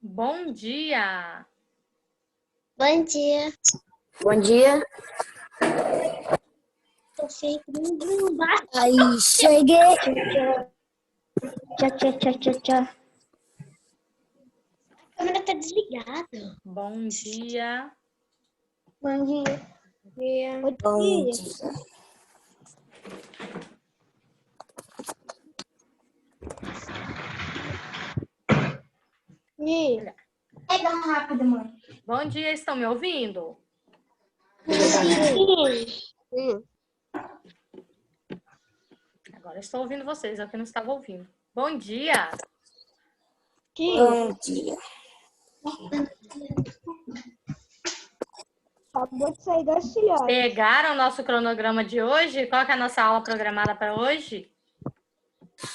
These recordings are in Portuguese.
Bom dia! Bom dia. Bom dia. Aí, cheguei. Tchau. A câmera tá desligada. Bom dia! Bom dia. Bom dia. Pega rápido, mãe. Bom dia, estão me ouvindo? Sim. Agora estou ouvindo vocês, é o que não estava ouvindo. Bom dia! Bom dia. Acabou de sair das filhotes. Pegaram o nosso cronograma de hoje? Qual que é a nossa aula programada para hoje?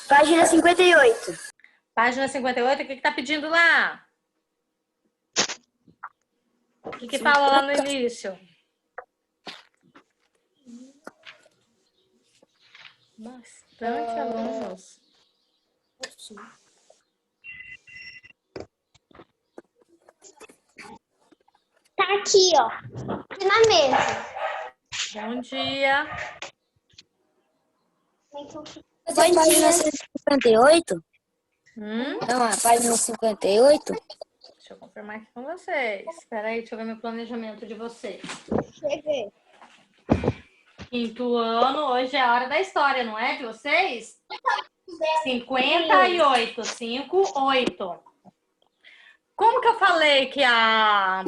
Página 58. Página 58, o que está pedindo lá? O que fala lá no início? Bastante alunos. Tá aqui, ó. Aqui na mesa. Bom dia! Página 58? Não, a página 58? deixa eu confirmar aqui com vocês. Espera aí, deixa eu ver meu planejamento de vocês. Cheguei. Quinto ano, hoje é a hora da história, não é? De vocês? 58, 58. Como que eu falei que as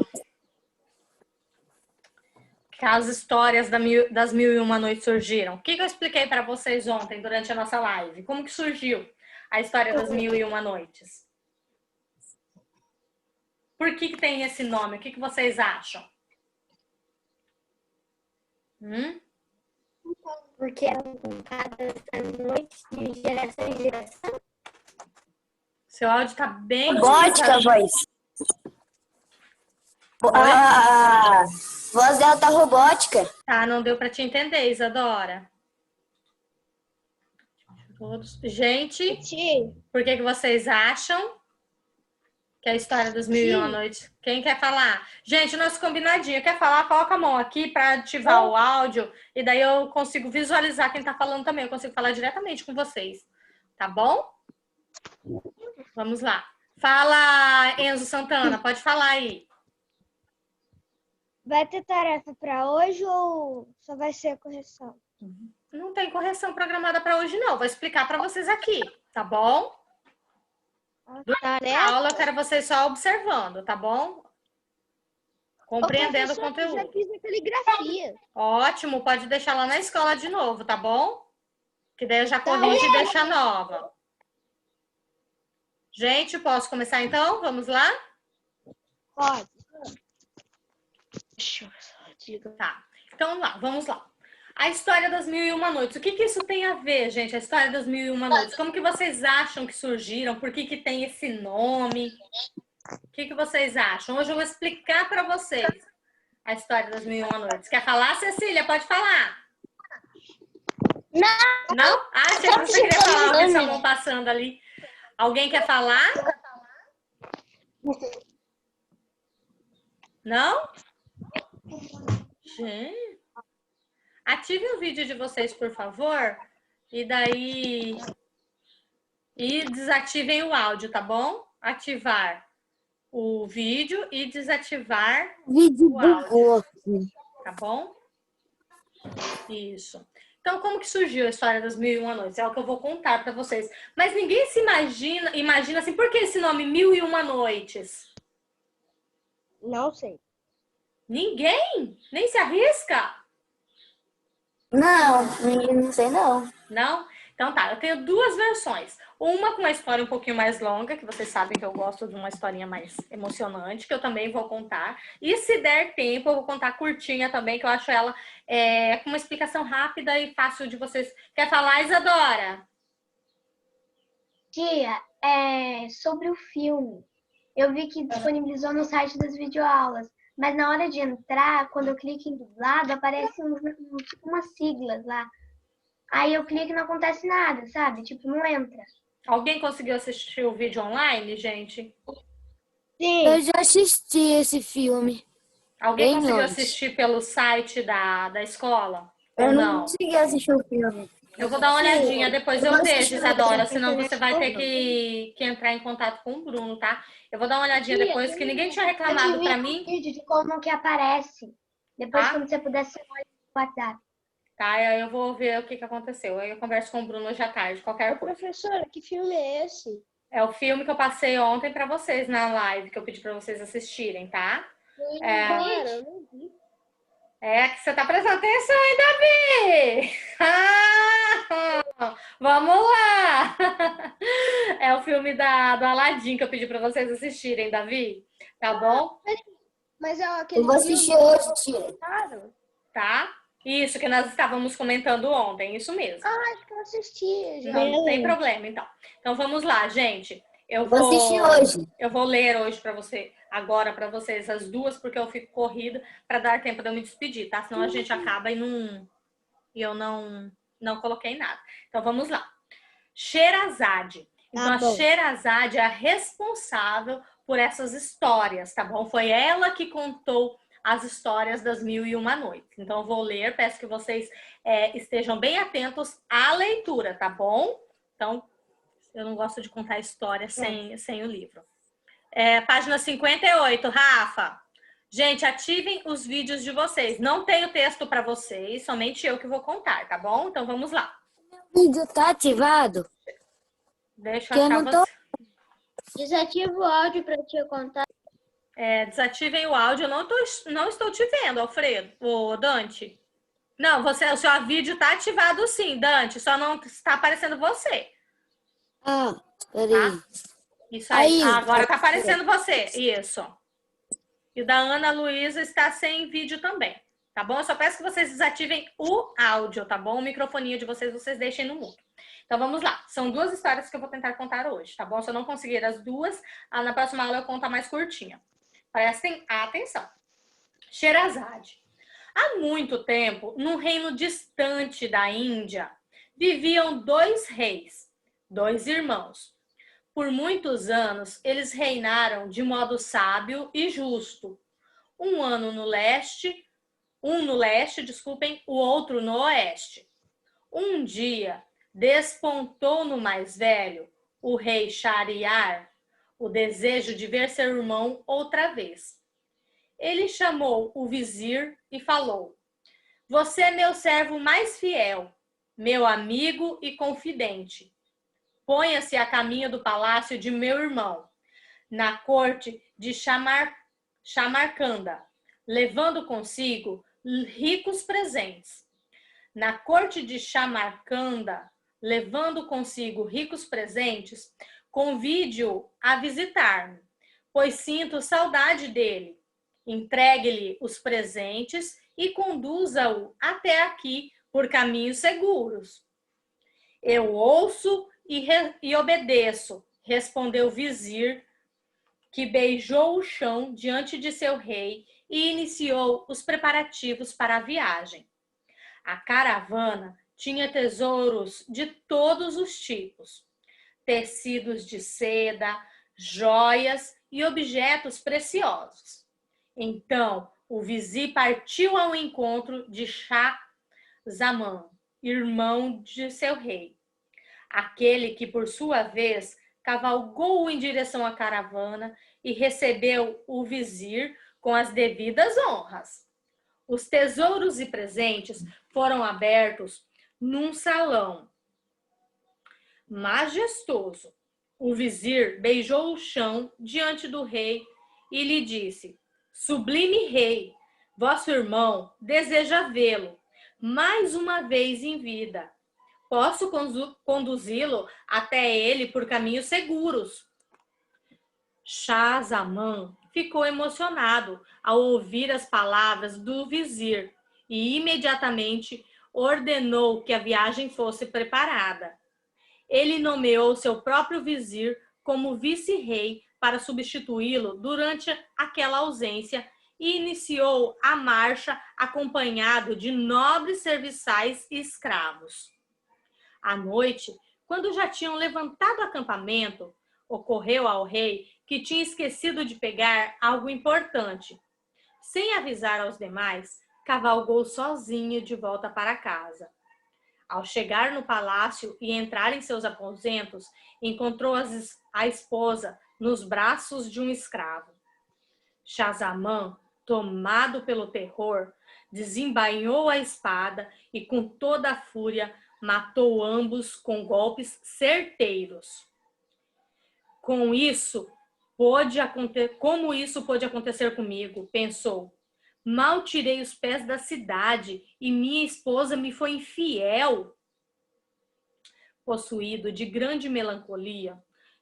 histórias das Mil e Uma Noites surgiram? O que eu expliquei para vocês ontem, durante a nossa live? Como que surgiu a história das Mil e Uma Noites? Por que tem esse nome? O que vocês acham? Porque eram contadas as noites de geração em geração. Seu áudio tá bem... Robótica, voz. A voz dela tá robótica. Tá, não deu para te entender, Isadora. Gente, por que vocês acham que é a história das Mil e Uma Noites? Quem quer falar? Gente, nosso combinadinho. Quer falar? Coloca a mão aqui para ativar o áudio e daí eu consigo visualizar quem tá falando também. Eu consigo falar diretamente com vocês. Tá bom? Vamos lá. Fala, Enzo Santana. Pode falar aí. Vai ter tarefa para hoje ou só vai ser a correção? Não tem correção programada para hoje, não. Vou explicar para vocês aqui, tá bom? Durante a aula, eu quero vocês só observando, tá bom? Compreendendo o conteúdo. Eu já fiz a caligrafia. Ótimo, pode deixar lá na escola de novo, tá bom? Que daí eu já corrijo e deixo a nova. Gente, posso começar então? Vamos lá? Pode. Deixa eu só desligar. Tá, então vamos lá. A história das Mil e Uma Noites. O que isso tem a ver, gente? A história das Mil e Uma Noites. Como que vocês acham que surgiram? Por que tem esse nome? O que vocês acham? Hoje eu vou explicar para vocês a história das Mil e Uma Noites. Quer falar, Cecília? Pode falar. Não. Não? Ah, achei que você queria falar. Alguém sua mão passando ali. Alguém quer falar? Não? Gente. Ativem o vídeo de vocês, por favor. E daí... E desativem o áudio, tá bom? Ativar o vídeo e desativar o áudio. Tá bom? Isso. Então, como que surgiu a história das Mil e Uma Noites? É o que eu vou contar para vocês. Mas ninguém se imagina assim, por que esse nome Mil e Uma Noites? Não sei. Ninguém? Nem se arrisca? Não sei não. Não? Então tá, eu tenho duas versões. Uma com uma história um pouquinho mais longa, que vocês sabem que eu gosto de uma historinha mais emocionante, que eu também vou contar. E se der tempo, eu vou contar curtinha também, que eu acho ela com uma explicação rápida e fácil de vocês. Quer falar, Isadora? Tia, sobre o filme. Eu vi que disponibilizou no site das videoaulas, mas na hora de entrar, quando eu clico em dublado, aparecem tipo umas siglas lá. Aí eu clico e não acontece nada, sabe? Tipo, não entra. Alguém conseguiu assistir o vídeo online, gente? Sim. Eu já assisti esse filme. Alguém Bem conseguiu antes. assistir pelo site da escola? Eu Ou não não? consegui assistir o filme. Eu vou dar uma olhadinha, depois eu vejo, Isadora, senão você vai ter que entrar em contato com o Bruno, tá? Eu vou dar uma olhadinha depois, que ninguém tinha reclamado pra mim, vídeo de como que aparece. Depois, tá? quando você puder, você olha no WhatsApp. Tá, aí eu vou ver o que aconteceu. Aí eu converso com o Bruno hoje à tarde, qualquer coisa. Professora, que filme é esse? É o filme que eu passei ontem pra vocês na live, que eu pedi pra vocês assistirem, tá? Cara, eu não vi. É que você tá prestando atenção, hein, Davi? Ah, vamos lá! É o filme do Aladdin que eu pedi pra vocês assistirem, Davi. Tá bom? Mas é aquele Eu vou assistir hoje, tia. Claro. Tá? Isso que nós estávamos comentando ontem, isso mesmo. Acho que eu assisti já. Não tem problema, então. Então vamos lá, gente. Eu Vou assistir hoje. Eu vou ler hoje para você, agora para vocês as duas, porque eu fico corrida para dar tempo de eu me despedir, tá? Senão a gente acaba e eu não coloquei nada. Então vamos lá. Sherazade. Então a Sherazade é a responsável por essas histórias, tá bom? Foi ela que contou as histórias das 1001 Noites. Então eu vou ler, peço que vocês estejam bem atentos à leitura, tá bom? Então eu não gosto de contar história sem o livro. Página 58, Rafa. Gente, ativem os vídeos de vocês. Não tenho texto para vocês, somente eu que vou contar, tá bom? Então vamos lá. O vídeo tá ativado? Deixa eu achar você. Desativa o áudio para te contar. Desativem o áudio. Eu não estou te vendo, Alfredo. Ô, Dante. Não, o seu vídeo tá ativado sim, Dante. Só não está aparecendo você. Ah, peraí. Tá? Isso aí. Aí, Agora tá aparecendo você. Isso. E o da Ana Luísa está sem vídeo também. Tá bom? Eu só peço que vocês desativem o áudio, tá bom? O microfoninho de vocês deixem no mudo. Então vamos lá. São duas histórias que eu vou tentar contar hoje, tá bom? Se eu não conseguir as duas, na próxima aula eu conto a mais curtinha. Prestem atenção. Sherazade. Há muito tempo, num reino distante da Índia, viviam dois reis, dois irmãos. Por muitos anos, eles reinaram de modo sábio e justo. Um no leste, o outro no oeste. Um dia, despontou no mais velho, o rei Shahriar, o desejo de ver seu irmão outra vez. Ele chamou o vizir e falou: "Você é meu servo mais fiel, meu amigo e confidente. Ponha-se a caminho do palácio de meu irmão, na corte de Samarcanda, levando consigo ricos presentes. Na corte de Samarcanda, levando consigo ricos presentes, convide-o a visitar-me, pois sinto saudade dele. Entregue-lhe os presentes e conduza-o até aqui por caminhos seguros." "Eu ouço e obedeço", respondeu o vizir, que beijou o chão diante de seu rei e iniciou os preparativos para a viagem. A caravana tinha tesouros de todos os tipos, tecidos de seda, joias e objetos preciosos. Então, o vizir partiu ao encontro de Shah Zaman, irmão de seu rei. Aquele que, por sua vez, cavalgou em direção à caravana e recebeu o vizir com as devidas honras. Os tesouros e presentes foram abertos num salão majestoso. O vizir beijou o chão diante do rei e lhe disse: "Sublime rei, vosso irmão deseja vê-lo mais uma vez em vida. Posso conduzi-lo até ele por caminhos seguros." Shah Zaman ficou emocionado ao ouvir as palavras do vizir e imediatamente ordenou que a viagem fosse preparada. Ele nomeou seu próprio vizir como vice-rei para substituí-lo durante aquela ausência e iniciou a marcha acompanhado de nobres serviçais e escravos. À noite, quando já tinham levantado o acampamento, ocorreu ao rei que tinha esquecido de pegar algo importante. Sem avisar aos demais, cavalgou sozinho de volta para casa. Ao chegar no palácio e entrar em seus aposentos, encontrou a esposa nos braços de um escravo. Schahzaman, tomado pelo terror, desembainhou a espada e, com toda a fúria, matou ambos com golpes certeiros. Como isso pôde acontecer comigo, pensou. Mal tirei os pés da cidade e minha esposa me foi infiel. Possuído de grande melancolia,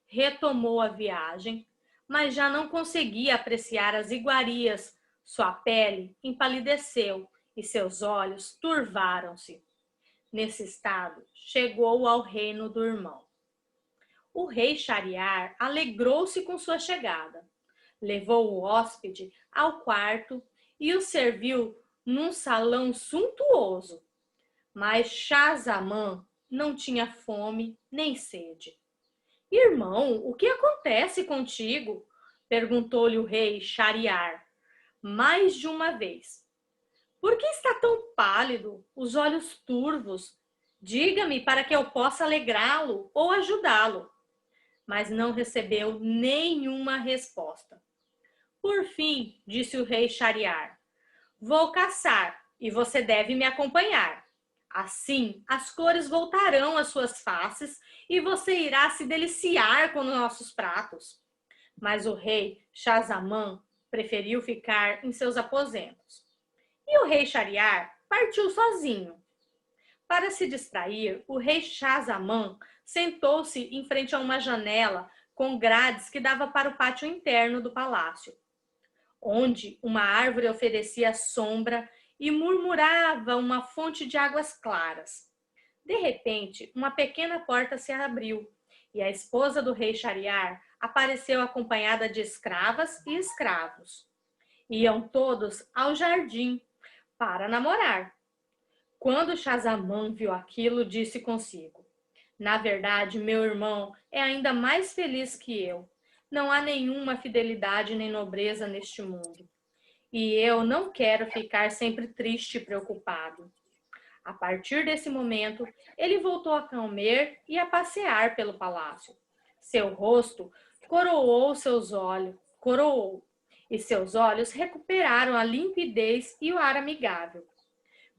retomou a viagem, mas já não conseguia apreciar as iguarias. Sua pele empalideceu e seus olhos turvaram-se. Nesse estado, chegou ao reino do irmão. O rei Shahryar alegrou-se com sua chegada. Levou o hóspede ao quarto e o serviu num salão suntuoso. Mas Schahzaman não tinha fome nem sede. Irmão, o que acontece contigo? Perguntou-lhe o rei Shahryar mais de uma vez. Por que está tão pálido, os olhos turvos? Diga-me para que eu possa alegrá-lo ou ajudá-lo. Mas não recebeu nenhuma resposta. Por fim, disse o rei Shahryar, vou caçar e você deve me acompanhar. Assim, as cores voltarão às suas faces e você irá se deliciar com nossos pratos. Mas o rei Schahzaman preferiu ficar em seus aposentos. E o rei Shahryar partiu sozinho. Para se distrair, o rei Schahzaman sentou-se em frente a uma janela com grades que dava para o pátio interno do palácio, onde uma árvore oferecia sombra e murmurava uma fonte de águas claras. De repente, uma pequena porta se abriu e a esposa do rei Shahryar apareceu acompanhada de escravas e escravos. Iam todos ao jardim para namorar. Quando Schahzaman viu aquilo, disse consigo, na verdade, meu irmão é ainda mais feliz que eu. Não há nenhuma fidelidade nem nobreza neste mundo. E eu não quero ficar sempre triste e preocupado. A partir desse momento, ele voltou a comer e a passear pelo palácio. Seu rosto coroou, e seus olhos recuperaram a limpidez e o ar amigável.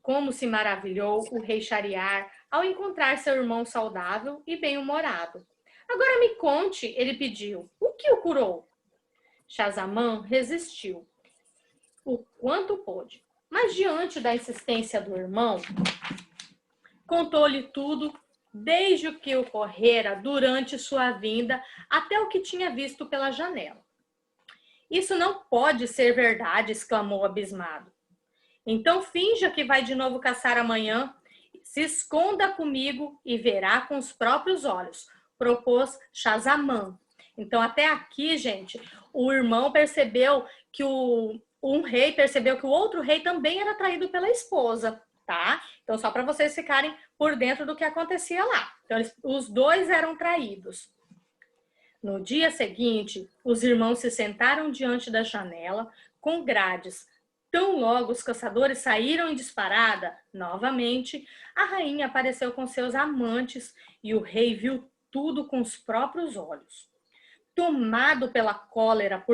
Como se maravilhou o rei Shahryar ao encontrar seu irmão saudável e bem-humorado. Agora me conte, ele pediu, o que o curou? Schahzaman resistiu o quanto pôde, mas diante da insistência do irmão, contou-lhe tudo, desde o que ocorrera durante sua vinda até o que tinha visto pela janela. Isso não pode ser verdade, exclamou abismado. Então finja que vai de novo caçar amanhã, se esconda comigo e verá com os próprios olhos, propôs Schahzaman. Então até aqui, gente, o irmão percebeu que um rei percebeu que o outro rei também era traído pela esposa, tá? Então só para vocês ficarem por dentro do que acontecia lá. Então os dois eram traídos. No dia seguinte, os irmãos se sentaram diante da janela com grades. Tão logo os caçadores saíram em disparada, novamente, a rainha apareceu com seus amantes e o rei viu tudo com os próprios olhos. Tomado pela cólera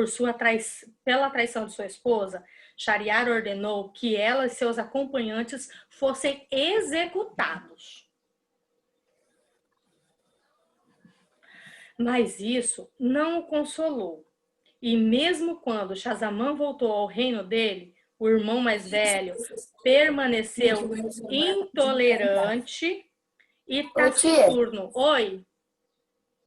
pela traição de sua esposa, Shahryar ordenou que ela e seus acompanhantes fossem executados. Mas isso não o consolou. E mesmo quando Schahzaman voltou ao reino dele, o irmão mais velho permaneceu intolerante e taciturno. Oi?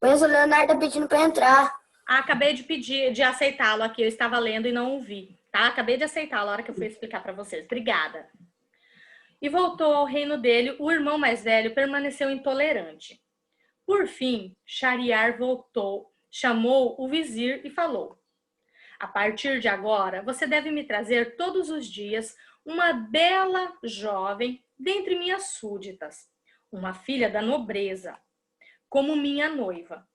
Mas o Leonardo tá pedindo para entrar. Acabei de aceitá-lo aqui. Eu estava lendo e não ouvi, tá? Acabei de aceitá-lo na hora que eu fui explicar para vocês. Obrigada. E voltou ao reino dele, o irmão mais velho permaneceu intolerante. Por fim, Shahryar voltou, chamou o vizir e falou: a partir de agora, você deve me trazer todos os dias uma bela jovem dentre minhas súditas, uma filha da nobreza, como minha noiva.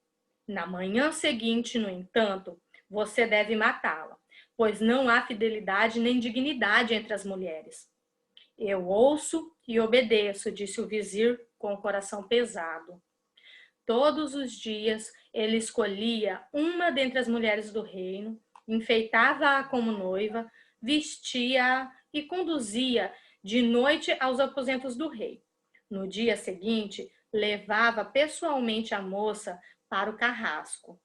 Na manhã seguinte, no entanto, Você deve matá-la, pois não há fidelidade nem dignidade entre as mulheres. Eu ouço e obedeço, disse o vizir com o coração pesado. Todos os dias ele escolhia uma dentre as mulheres do reino, enfeitava-a como noiva, vestia-a e conduzia de noite aos aposentos do rei. No dia seguinte, levava pessoalmente a moça para o carrasco.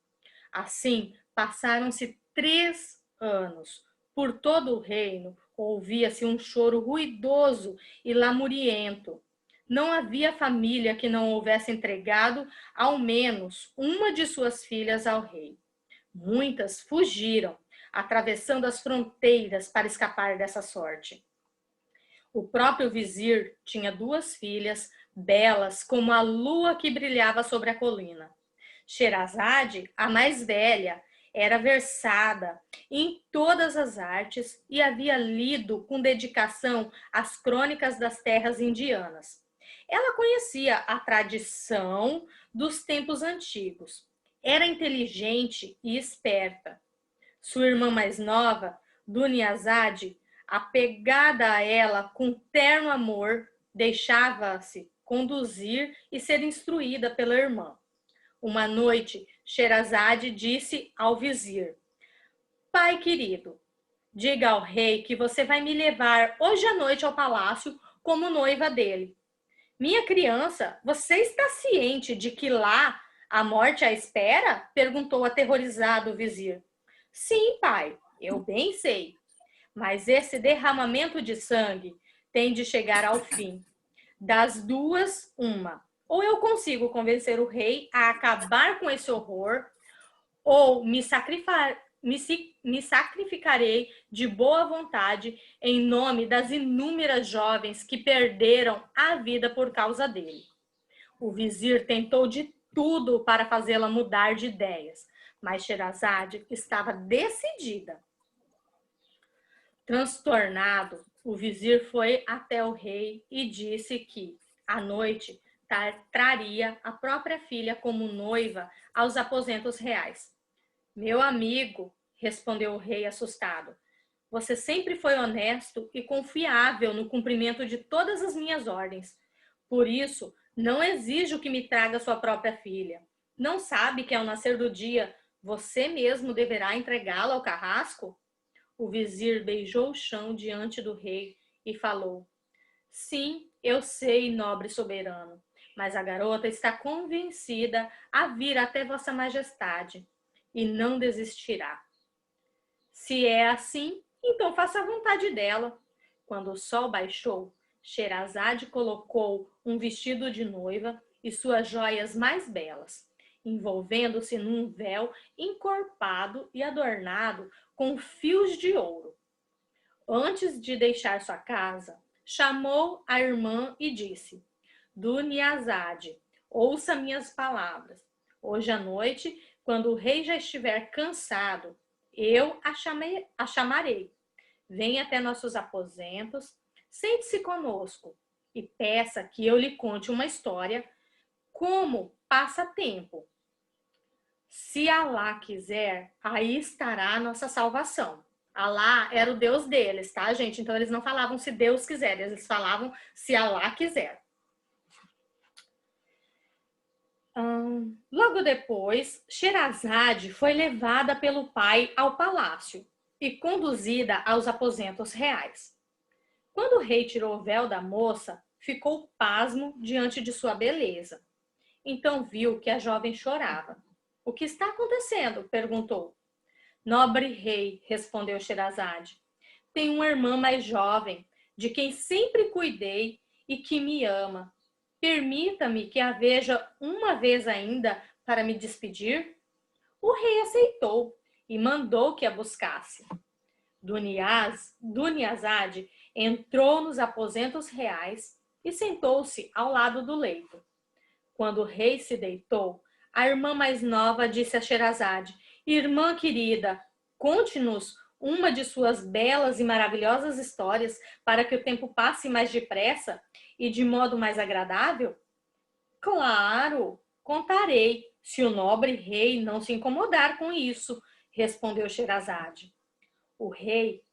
Assim, passaram-se 3 anos. Por todo o reino, ouvia-se um choro ruidoso e lamuriento. Não havia família que não houvesse entregado ao menos uma de suas filhas ao rei. Muitas fugiram, atravessando as fronteiras para escapar dessa sorte. O próprio vizir tinha 2 filhas, belas como a lua que brilhava sobre a colina. Sherazade, a mais velha, era versada em todas as artes e havia lido com dedicação as crônicas das terras indianas. Ela conhecia a tradição dos tempos antigos. Era inteligente e esperta. Sua irmã mais nova, Duniazade, apegada a ela com terno amor, deixava-se conduzir e ser instruída pela irmã. Uma noite, Sherazade disse ao vizir: Pai querido, diga ao rei que você vai me levar hoje à noite ao palácio como noiva dele. Minha criança, você está ciente de que lá a morte a espera? Perguntou aterrorizado o vizir. Sim, pai, eu bem sei. Mas esse derramamento de sangue tem de chegar ao fim. Das duas, uma. Ou eu consigo convencer o rei a acabar com esse horror, ou me sacrificarei de boa vontade em nome das inúmeras jovens que perderam a vida por causa dele. O vizir tentou de tudo para fazê-la mudar de ideias, mas Sherazade estava decidida. Transtornado, o vizir foi até o rei e disse que, à noite, traria a própria filha como noiva aos aposentos reais. Meu amigo, respondeu o rei assustado, você sempre foi honesto e confiável no cumprimento de todas as minhas ordens. Por isso, não exijo que me traga sua própria filha. Não sabe que ao nascer do dia, você mesmo deverá entregá-la ao carrasco? O vizir beijou o chão diante do rei e falou: Sim, eu sei, nobre soberano, mas a garota está convencida a vir até Vossa Majestade e não desistirá. Se é assim, então faça a vontade dela. Quando o sol baixou, Sherazade colocou um vestido de noiva e suas joias mais belas, envolvendo-se num véu encorpado e adornado com fios de ouro. Antes de deixar sua casa, chamou a irmã e disse: Duniazade, ouça minhas palavras. Hoje à noite, quando o rei já estiver cansado, eu a chamarei. Venha até nossos aposentos, sente-se conosco e peça que eu lhe conte uma história como passatempo. Se Alá quiser, aí estará a nossa salvação. Alá era o Deus deles, tá, gente? Então eles não falavam se Deus quiser, eles falavam se Alá quiser. Logo depois, Sherazade foi levada pelo pai ao palácio e conduzida aos aposentos reais. Quando o rei tirou o véu da moça, ficou pasmo diante de sua beleza. Então viu que a jovem chorava. O que está acontecendo? Perguntou. Nobre rei, respondeu Sherazade, tenho uma irmã mais jovem, de quem sempre cuidei e que me ama. Permita-me que a veja uma vez ainda para me despedir? O rei aceitou e mandou que a buscasse. Duniazade entrou nos aposentos reais e sentou-se ao lado do leito. Quando o rei se deitou, a irmã mais nova disse a Sherazade: Irmã querida, conte-nos uma de suas belas e maravilhosas histórias para que o tempo passe mais depressa e de modo mais agradável? Claro, contarei, se o nobre rei não se incomodar com isso, respondeu Sherazade. O rei,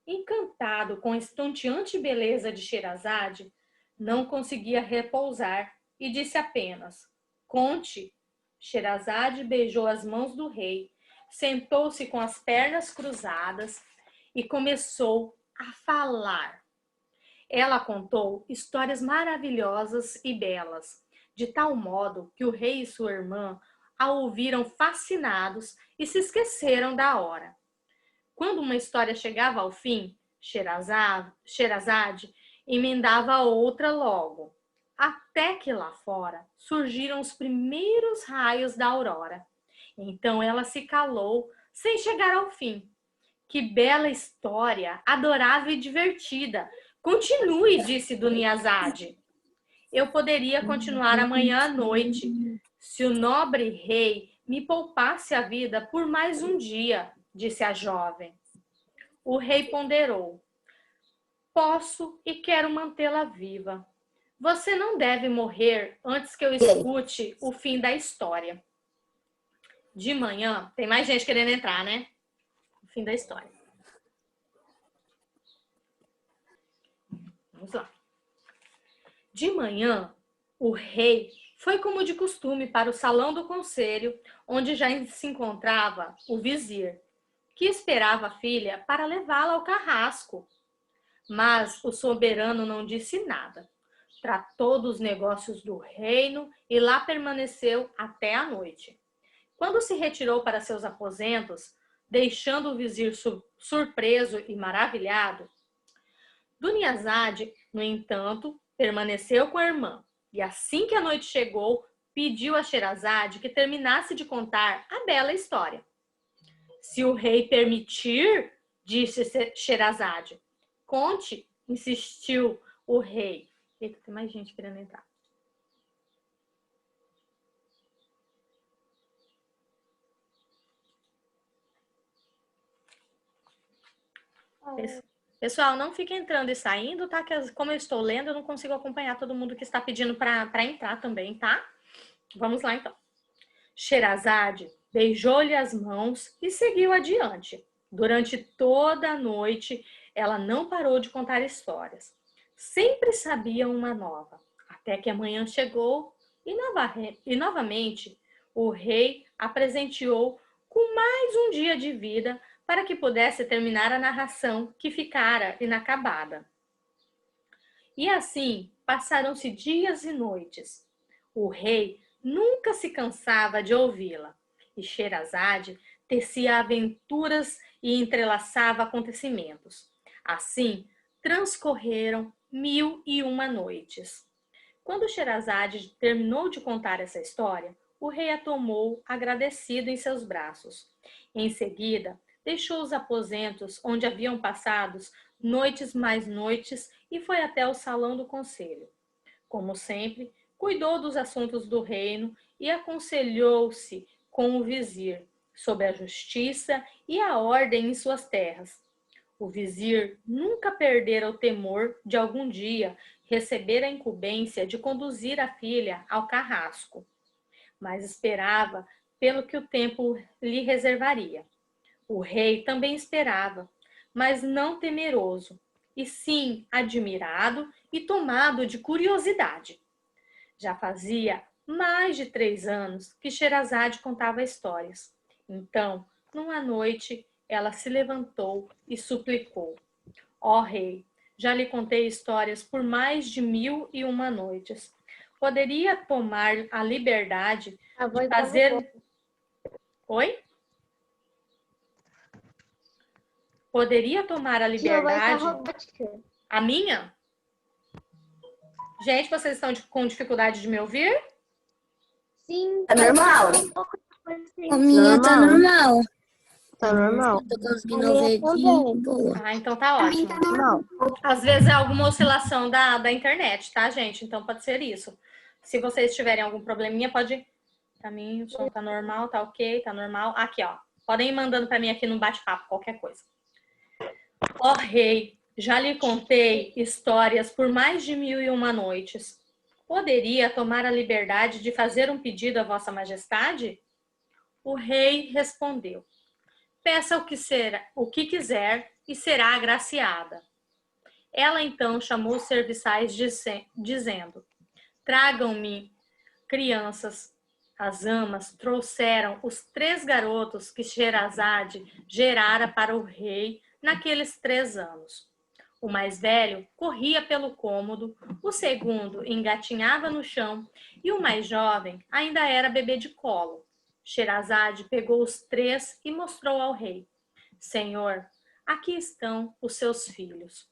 encantado com a estonteante beleza de Sherazade, não conseguia repousar e disse apenas: conte. Sherazade beijou as mãos do rei, sentou-se com as pernas cruzadas e começou a falar. Ela contou histórias maravilhosas e belas, de tal modo que o rei e sua irmã a ouviram fascinados e se esqueceram da hora. Quando uma história chegava ao fim, Sherazade emendava outra logo, até que lá fora surgiram os primeiros raios da aurora. Então ela se calou sem chegar ao fim. Que bela história, adorável e divertida! Continue, disse Duniazade. Eu poderia continuar amanhã à noite, se o nobre rei me poupasse a vida por mais um dia, disse a jovem. O rei ponderou. Posso e quero mantê-la viva. Você não deve morrer antes que eu escute o fim da história. De manhã, tem mais gente querendo entrar, né? O fim da história. Vamos lá. De manhã, o rei foi como de costume para o salão do conselho, onde já se encontrava o vizir, que esperava a filha para levá-la ao carrasco. Mas o soberano não disse nada. Tratou dos negócios do reino e lá permaneceu até a noite. Quando se retirou para seus aposentos, deixando o vizir surpreso e maravilhado, Duniazade, no entanto, permaneceu com a irmã e assim que a noite chegou, pediu a Sherazade que terminasse de contar a bela história. Se o rei permitir, disse Sherazade. Conte, insistiu o rei. Eita, tem mais gente querendo entrar. Pessoal, não fique entrando e saindo, tá? Que como eu estou lendo, eu não consigo acompanhar todo mundo que está pedindo para entrar também, tá? Vamos lá, então. Sherazade beijou-lhe as mãos e seguiu adiante. Durante toda a noite, ela não parou de contar histórias. Sempre sabia uma nova, até que a manhã chegou e novamente o rei a presenteou com mais um dia de vida para que pudesse terminar a narração que ficara inacabada. E assim passaram-se dias e noites. O rei nunca se cansava de ouvi-la, e Sherazade tecia aventuras e entrelaçava acontecimentos. Assim, transcorreram 1001 noites. Quando Sherazade terminou de contar essa história, o rei a tomou agradecido em seus braços. Em seguida, deixou os aposentos onde haviam passado noites mais noites e foi até o salão do conselho. Como sempre, cuidou dos assuntos do reino e aconselhou-se com o vizir sobre a justiça e a ordem em suas terras. O vizir nunca perdera o temor de algum dia receber a incumbência de conduzir a filha ao carrasco, mas esperava pelo que o tempo lhe reservaria. O rei também esperava, mas não temeroso, e sim admirado e tomado de curiosidade. Já fazia mais de 3 anos que Sherazade contava histórias. Então, numa noite, ela se levantou e suplicou. Ó rei, já lhe contei histórias por mais de 1001 noites. Poderia tomar a liberdade de fazer... Oi? Poderia tomar a liberdade... A minha? Gente, vocês estão com dificuldade de me ouvir? Sim. Tá normal. A minha tá normal. Tá normal. Eu tô conseguindo ouvir de boa. Ah, então tá ótimo. Tá normal. Às vezes é alguma oscilação da internet, tá, gente? Então pode ser isso. Se vocês tiverem algum probleminha, pode... Pra mim, o som tá normal, tá ok, tá normal. Aqui, ó. Podem ir mandando pra mim aqui no bate-papo, qualquer coisa. Ó rei, já lhe contei histórias por mais de 1001 noites. Poderia tomar a liberdade de fazer um pedido a vossa majestade? O rei respondeu. peça o que quiser e será agraciada. Ela então chamou os serviçais dizendo: tragam-me crianças. As amas trouxeram os 3 garotos que Sherazade gerara para o rei naqueles 3 anos. O mais velho corria pelo cômodo, o segundo engatinhava no chão e o mais jovem ainda era bebê de colo. Sherazade pegou os 3 e mostrou ao rei: Senhor, aqui estão os seus filhos.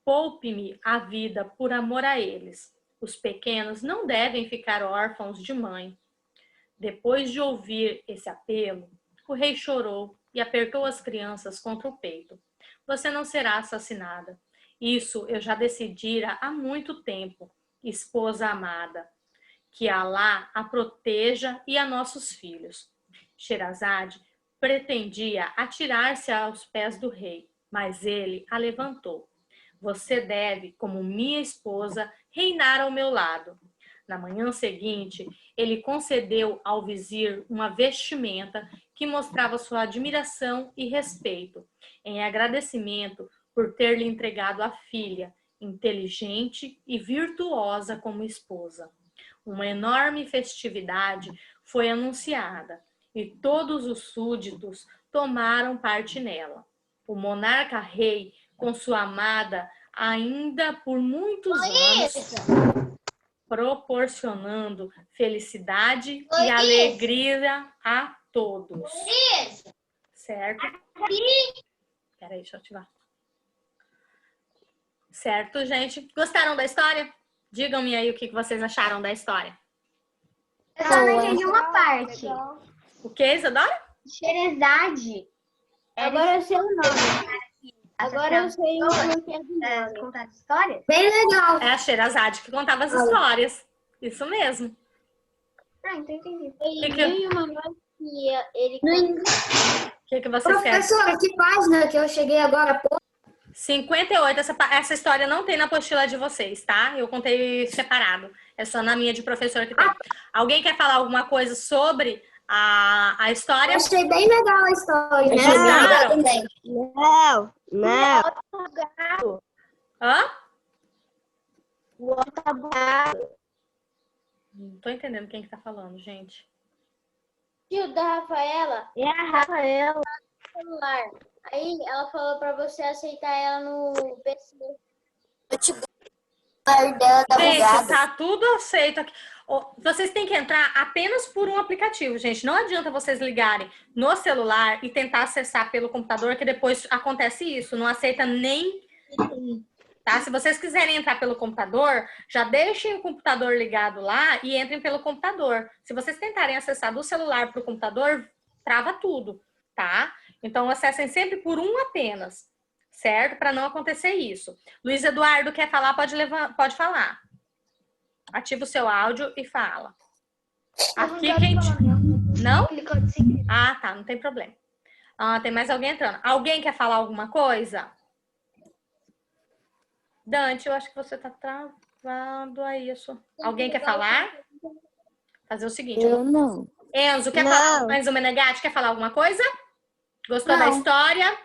Poupe-me a vida por amor a eles. Os pequenos não devem ficar órfãos de mãe. Depois de ouvir esse apelo, o rei chorou e apertou as crianças contra o peito. Você não será assassinada. Isso eu já decidira há muito tempo, esposa amada. Que Alá a proteja e a nossos filhos. Sherazade pretendia atirar-se aos pés do rei, mas ele a levantou. Você deve, como minha esposa, reinar ao meu lado. Na manhã seguinte, ele concedeu ao vizir uma vestimenta que mostrava sua admiração e respeito, em agradecimento por ter lhe entregado a filha, inteligente e virtuosa como esposa. Uma enorme festividade foi anunciada e todos os súditos tomaram parte nela. O monarca rei, com sua amada, ainda por muitos anos, proporcionando felicidade e alegria a todos. Certo? Peraí, deixa eu ativar. Certo, gente? Gostaram da história? Digam-me aí o que vocês acharam da história. Eu só não entendi uma parte. O que, Isadora? Sherazade. Agora eu sei o nome. Agora eu sei o que é do nome. Contar histórias? Bem legal. É a Sherazade que contava as histórias. Isso mesmo. Ah, então entendi. Eu li uma vez que ele... O que vocês querem? Professora, que página que eu cheguei agora há pouco? 58, essa história não tem na apostila de vocês, tá? Eu contei separado. É só na minha de professora que tem. Alguém quer falar alguma coisa sobre a história? Eu achei bem legal a história. Gostaram? Não. Hã? O outro tá bugado. Não tô entendendo quem que tá falando, gente. Tio da Rafaela. É a Rafaela. Celular. Aí ela falou pra você aceitar ela no PC. Gente, tá tudo aceito aqui. Vocês têm que entrar apenas por um aplicativo, gente. Não adianta vocês ligarem no celular e tentar acessar pelo computador, que depois acontece isso. Não aceita nem um, tá? Se vocês quiserem entrar pelo computador, já deixem o computador ligado lá e entrem pelo computador. Se vocês tentarem acessar do celular pro computador, trava tudo, tá? Então, acessem sempre por um apenas, certo? Para não acontecer isso. Luiz Eduardo quer falar? Pode falar. Ativa o seu áudio e fala. Aqui quem... Não? Ah, tá. Não tem problema. Tem mais alguém entrando. Alguém quer falar alguma coisa? Dante, eu acho que você tá travado aí. Alguém quer falar? Fazer o seguinte. Eu não. Enzo, quer falar? Enzo Menegatti, quer falar alguma coisa? Gostou da história?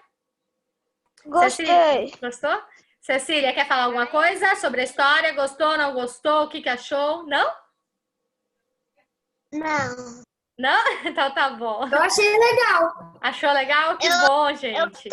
Gostei. Cecília, gostou? Cecília, quer falar alguma coisa sobre a história? Gostou, não gostou? O que achou? Não? Não. Não? Então tá bom. Eu achei legal. Achou legal? Que bom, gente.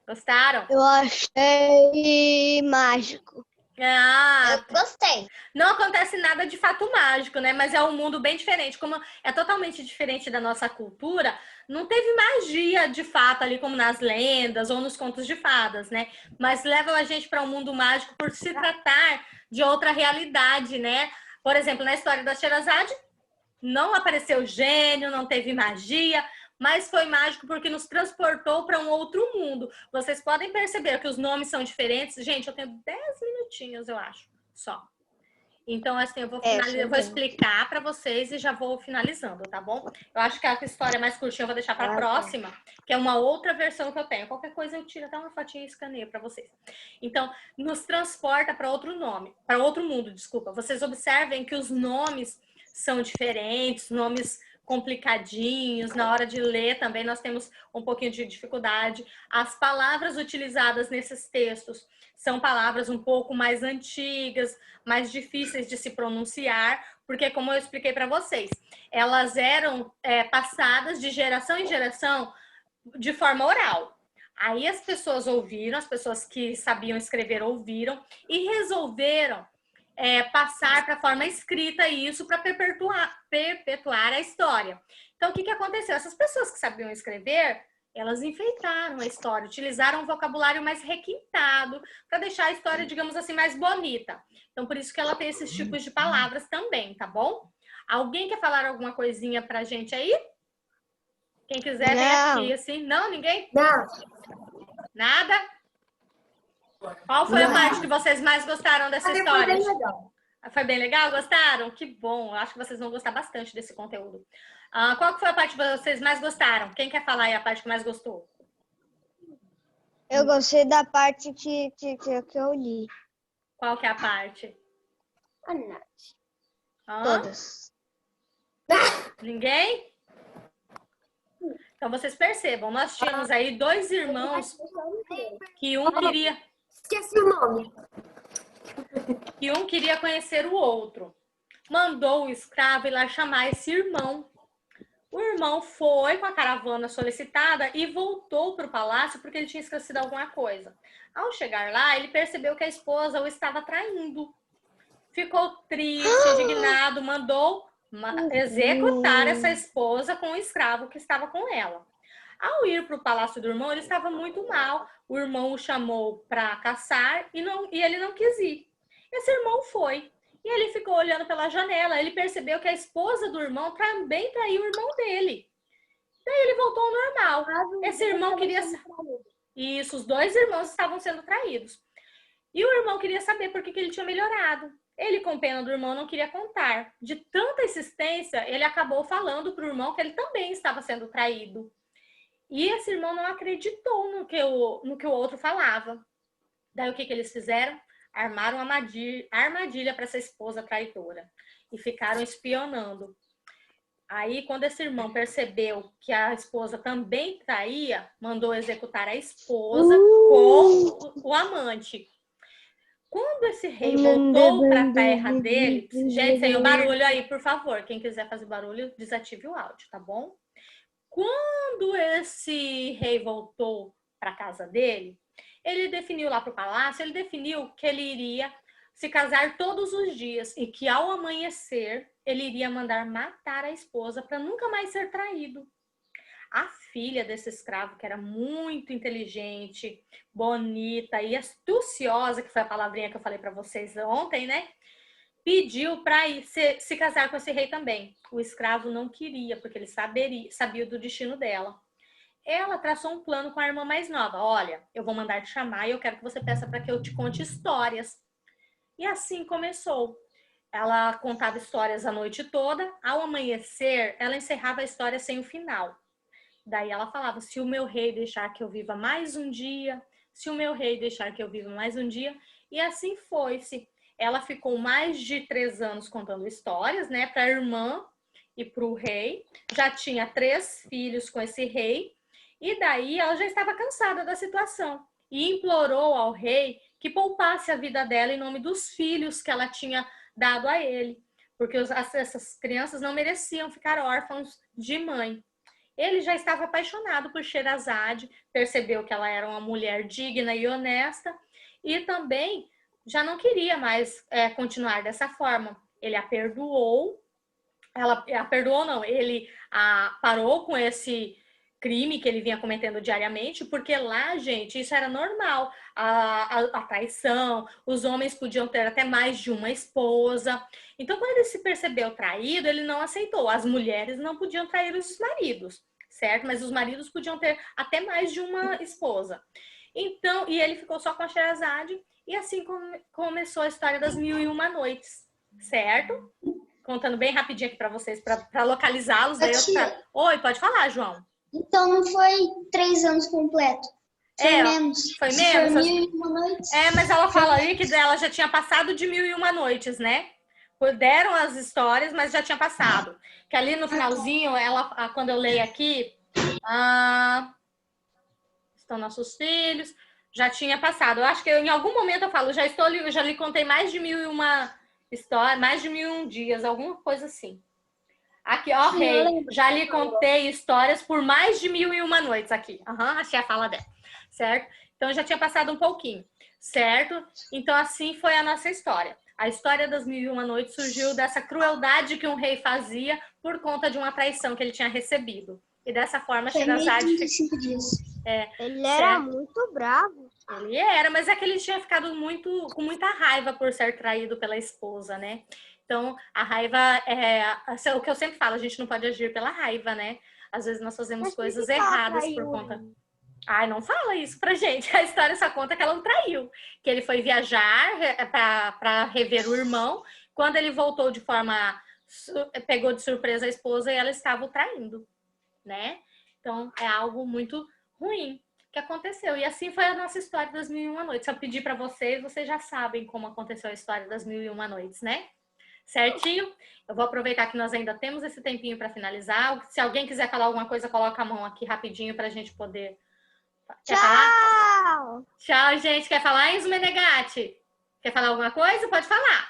Gostaram? Eu achei mágico. Eu gostei. Não acontece nada de fato mágico, né? Mas é um mundo bem diferente. Como é totalmente diferente da nossa cultura, não teve magia de fato ali como nas lendas ou nos contos de fadas, né? Mas levam a gente para um mundo mágico por se tratar de outra realidade, né? Por exemplo, na história da Sherazade, não apareceu gênio, não teve magia, mas foi mágico porque nos transportou para um outro mundo. Vocês podem perceber que os nomes são diferentes. Gente, eu tenho 10 minutinhos, eu acho, só. Então, assim, eu vou finalizar, eu vou explicar para vocês e já vou finalizando, tá bom? Eu acho que a história mais curtinha eu vou deixar para a próxima, que é uma outra versão que eu tenho. Qualquer coisa eu tiro até uma fotinha e escaneio para vocês. Então, nos transporta para outro mundo, desculpa. Vocês observem que os nomes são diferentes, nomes complicadinhos, na hora de ler também nós temos um pouquinho de dificuldade. As palavras utilizadas nesses textos são palavras um pouco mais antigas, mais difíceis de se pronunciar, porque, como eu expliquei para vocês, elas eram passadas de geração em geração de forma oral. Aí as pessoas ouviram, as pessoas que sabiam escrever ouviram e resolveram passar para a forma escrita isso para perpetuar a história. Então, o que aconteceu? Essas pessoas que sabiam escrever, elas enfeitaram a história, utilizaram um vocabulário mais requintado para deixar a história, digamos assim, mais bonita. Então, por isso que ela tem esses tipos de palavras também, tá bom? Alguém quer falar alguma coisinha pra gente aí? Quem quiser, vem aqui, assim. Não, ninguém? Não. Nada? Qual foi a parte que vocês mais gostaram dessa história? Foi bem legal. Foi bem legal? Gostaram? Que bom. Eu acho que vocês vão gostar bastante desse conteúdo. Qual que foi a parte que vocês mais gostaram? Quem quer falar aí a parte que mais gostou? Eu gostei da parte que eu li. Qual que é a parte? A Nath. Todas. Ninguém? Então, vocês percebam, nós tínhamos aí 2 irmãos que um queria... Esqueci o nome. Que um queria conhecer o outro. Mandou o escravo ir lá chamar esse irmão. O irmão foi com a caravana solicitada e voltou para o palácio porque ele tinha esquecido alguma coisa. Ao chegar lá, ele percebeu que a esposa o estava traindo. Ficou triste, indignado, mandou executar essa esposa com o escravo que estava com ela. Ao ir para o palácio do irmão, ele estava muito mal. O irmão o chamou para caçar e ele não quis ir. Esse irmão foi. E ele ficou olhando pela janela. Ele percebeu que a esposa do irmão também traiu o irmão dele. Daí ele voltou ao normal. Esse irmão queria... Isso, os 2 irmãos estavam sendo traídos. E o irmão queria saber por que ele tinha melhorado. Ele, com pena do irmão, não queria contar. De tanta insistência, ele acabou falando para o irmão que ele também estava sendo traído. E esse irmão não acreditou no que o outro falava. Daí o que eles fizeram? Armaram uma armadilha para essa esposa traidora. E ficaram espionando. Aí, quando esse irmão percebeu que a esposa também traía, mandou executar a esposa com o amante. Quando esse rei voltou para a terra dele... Gente, sem o barulho aí, por favor. Quem quiser fazer barulho, desative o áudio, tá bom? Quando esse rei voltou para a casa dele, ele definiu lá para o palácio, ele definiu que ele iria se casar todos os dias e que ao amanhecer ele iria mandar matar a esposa para nunca mais ser traído. A filha desse escravo, que era muito inteligente, bonita e astuciosa, que foi a palavrinha que eu falei para vocês ontem, né? Pediu para se casar com esse rei também. O escravo não queria, porque ele sabia do destino dela. Ela traçou um plano com a irmã mais nova. Olha, eu vou mandar te chamar e eu quero que você peça para que eu te conte histórias. E assim começou. Ela contava histórias a noite toda. Ao amanhecer, ela encerrava a história sem o final. Daí ela falava, se o meu rei deixar que eu viva mais um dia, se o meu rei deixar que eu viva mais um dia. E assim foi-se. Ela ficou mais de 3 anos contando histórias, né, para a irmã e para o rei. Já tinha 3 filhos com esse rei. E daí ela já estava cansada da situação. E implorou ao rei que poupasse a vida dela em nome dos filhos que ela tinha dado a ele. Porque essas crianças não mereciam ficar órfãos de mãe. Ele já estava apaixonado por Sherazade, percebeu que ela era uma mulher digna e honesta e também já não queria mais continuar dessa forma. Ele a perdoou, ele parou com esse crime que ele vinha cometendo diariamente, porque lá, gente, isso era normal. A traição, os homens podiam ter até mais de uma esposa. Então, quando ele se percebeu traído, ele não aceitou. As mulheres não podiam trair os maridos, certo? Mas os maridos podiam ter até mais de uma esposa. Então, e ele ficou só com a Sherazade, e assim começou a história das 1001 Noites, certo? Contando bem rapidinho aqui para vocês, para localizá-los. Oi, pode falar, João. Então não foi 3 anos completo. Foi menos. Foi menos? Foi 1001 noites. Mas ela fala aí que ela já tinha passado de 1001 noites, né? deram as histórias, mas já tinha passado. Que ali no finalzinho, quando eu leio aqui, estão nossos filhos, já tinha passado. Eu acho que em algum momento eu falo, eu já lhe contei mais de 1001 histórias, mais de 1001 dias, alguma coisa assim. Aqui, ó, Rei, já lhe contei histórias por mais de 1001 noites aqui. Achei a fala dela, certo? Então, já tinha passado um pouquinho, certo? Então, assim foi a nossa história. A história das 1001 noites surgiu dessa crueldade que um rei fazia por conta de uma traição que ele tinha recebido. E dessa forma, Sherazade... Ele era muito bravo. Ele era, mas é que ele tinha ficado com muita raiva por ser traído pela esposa, né? Então, a raiva é o que eu sempre falo, a gente não pode agir pela raiva, né? Às vezes nós fazemos coisas erradas por conta... Ai, não fala isso pra gente. A história só conta que ela o traiu. Que ele foi viajar para rever o irmão. Quando ele voltou pegou de surpresa a esposa e ela estava o traindo, né? Então, é algo muito ruim que aconteceu. E assim foi a nossa história das 1001 noites. Se eu pedir para vocês já sabem como aconteceu a história das 1001 noites, né? Certinho? Eu vou aproveitar que nós ainda temos esse tempinho para finalizar. Se alguém quiser falar alguma coisa, coloca a mão aqui rapidinho para a gente poder... Quer falar? Tchau, gente. Quer falar, Enzo Menegatti? Quer falar alguma coisa? Pode falar.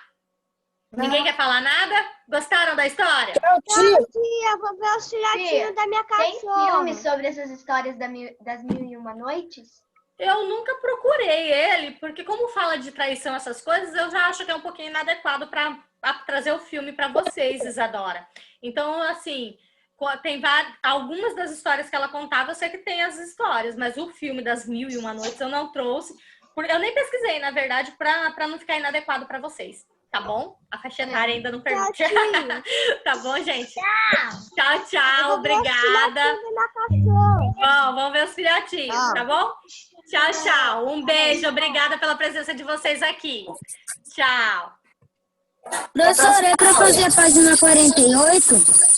Ninguém quer falar nada? Gostaram da história? Tchau, tia. Vou ver os filhotinhos da minha cachorra. Tem filme sobre essas histórias das 1001 noites? Eu nunca procurei ele, porque como fala de traição, essas coisas, eu já acho que é um pouquinho inadequado para trazer o filme para vocês, Isadora. Então, assim... Tem algumas das histórias que ela contava, eu sei que tem as histórias, mas o filme das 1001 noites eu não trouxe. Eu nem pesquisei, na verdade, para não ficar inadequado para vocês. Tá bom? A faixa etária ainda não permite. Tá bom, gente? Tchau, tchau. Obrigada. Bom, vamos ver os filhotinhos, tá bom? Tchau, tchau. Um beijo. Obrigada pela presença de vocês aqui. Tchau. Professora, é para fazer a página 48?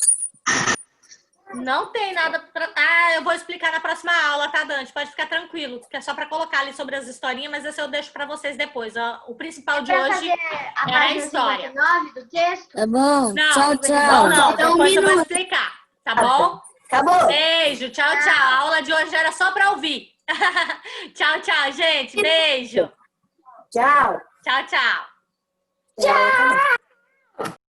Não tem nada pra... eu vou explicar na próxima aula, tá, Dante? Pode ficar tranquilo, que é só para colocar ali sobre as historinhas, mas esse eu deixo para vocês depois. O principal de hoje é a história. Do texto? Tá bom. Não, Tchau, tchau. Não, depois eu vou explicar, tá bom? Acabou. Beijo, tchau, tchau. A aula de hoje era só para ouvir. Tchau, tchau, gente. Beijo. Tchau. Tchau, tchau. Tchau.